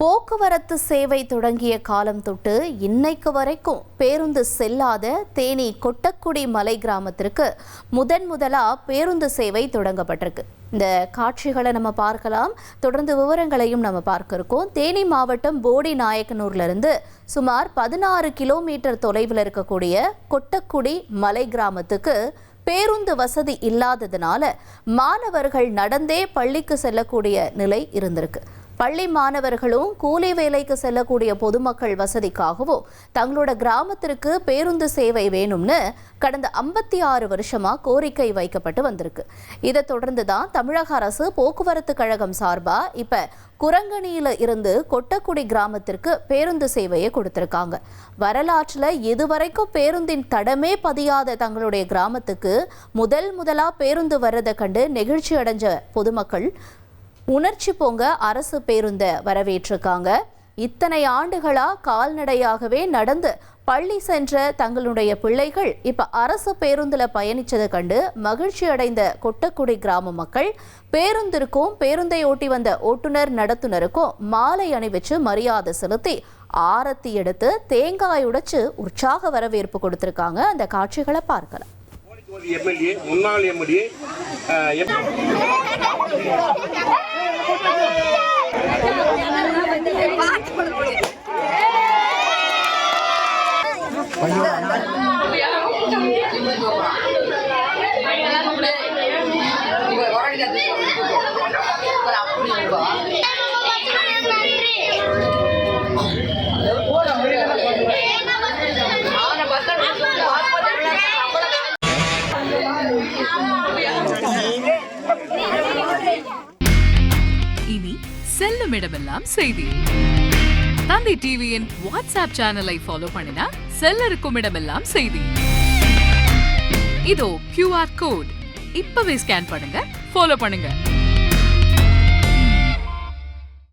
போக்குவரத்து சேவை தொடங்கிய காலம் தொட்டு இன்னைக்கு வரைக்கும் பேருந்து செல்லாத தேனி கொட்டக்குடி மலை கிராமத்திற்கு முதலா பேருந்து சேவை தொடங்கப்பட்டிருக்கு. இந்த காட்சிகளை நம்ம பார்க்கலாம். தொடர்ந்து விவரங்களையும் நம்ம பார்க்க இருக்கோம். தேனி மாவட்டம் போடி நாயக்கனூர்ல இருந்து சுமார் 16 கிலோமீட்டர் தொலைவில் இருக்கக்கூடிய கொட்டக்குடி மலை கிராமத்துக்கு பேருந்து வசதி இல்லாததுனால மாணவர்கள் நடந்தே பள்ளிக்கு செல்லக்கூடிய நிலை இருந்திருக்கு. பள்ளி மாணவர்களும் கூலி வேலைக்கு செல்லக்கூடிய பொதுமக்கள் வசதிக்காகவும் தங்களோட கிராமத்திற்கு பேருந்து சேவை வேணும்னு கடந்த 56 வருஷமா கோரிக்கை வைக்கப்பட்டு வந்திருக்கு. இதை தொடர்ந்து தான் தமிழக அரசு போக்குவரத்து கழகம் சார்பா இப்ப குரங்கணியில இருந்து கொட்டக்குடி கிராமத்திற்கு பேருந்து சேவையை கொடுத்திருக்காங்க. வரலாற்றுல இதுவரைக்கும் பேருந்தின் தடமே பதியாத தங்களுடைய கிராமத்துக்கு முதலா பேருந்து வர்றதை கண்டு நெகிழ்ச்சி அடைஞ்ச பொதுமக்கள் உணர்ச்சி பொங்க அரசு பேருந்த வரவேற்றிருக்காங்க. இத்தனை ஆண்டுகளா கால்நடையாகவே நடந்து பள்ளி சென்ற தங்களுடைய பிள்ளைகள் இப்ப அரசு பேருந்துல பயணிச்சதை கண்டு மகிழ்ச்சி அடைந்த கொட்டக்குடி கிராம மக்கள் பேருந்திற்கும் பேருந்தை ஓட்டி வந்த ஓட்டுநர் நடத்துனருக்கும் மாலை அணிவிச்சு மரியாதை செலுத்தி ஆரத்தி எடுத்து தேங்காய் உடைச்சு உற்சாக வரவேற்பு கொடுத்திருக்காங்க. அந்த காட்சிகளை பார்க்கலாம். முன்னாள் எம்எல்ஏ இனி செல்லும் இடமெல்லாம் செய்தி. தந்தி டிவியின் வாட்ஸ்அப் சேனலை ஃபாலோ பண்ணினா செல்ல இருக்கும் இடமெல்லாம் செய்தி. இதோ QR கோட் இப்பவே ஸ்கேன் பண்ணுங்க, ஃபாலோ பண்ணுங்க.